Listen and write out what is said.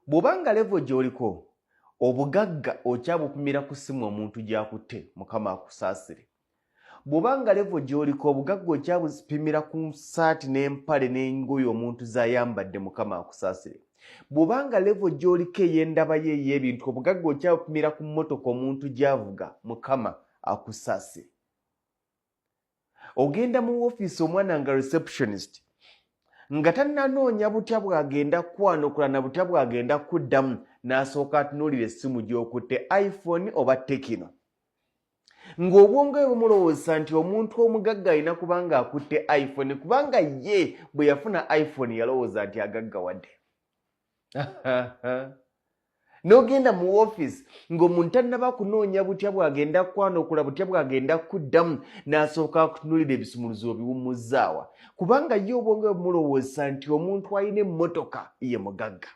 Bw'obanga level gy'oliko obugagga okyabupimira ku ssimu omuntu gy'akutte Mukama akusaasire. Bw'obanga level gy'oliko obugagga okyabupimira ku ssaati n'empale n'engoye omuntu z'ayambadde Mukama akusaasire. Bw'obanga level gy'oliko ey'endaba ye ey'ebintu obugagga okyabupimira ku mmotoka omuntu gy'avuga Mukama akusaasire. Ogenda mu woofiisi omwana nga receptionist nga tannanoonya butya bw'agenda kwanukula na butya bw'agenda kuddamu n'asooka atunuulira essimu gy'okutte iPhone oba Tekino. Ng'obwongo bwe bumulowooza nti omuntu omugagga alina kubanga akutte iPhone kubanga ye bwe yafuna iPhone yalowooza nti agaggawadde. N'ogenda mu woofiisi ng'omuntu tannaba kunoonya butya bw'agenda kwanukula butya bw'agenda kuddamu n'asooka akutunuulira ebisumuluzo biwumuzzaawa kubanga ye obwongo bwe bumulowooza nti omuntu alina emmotoka ye mugagga.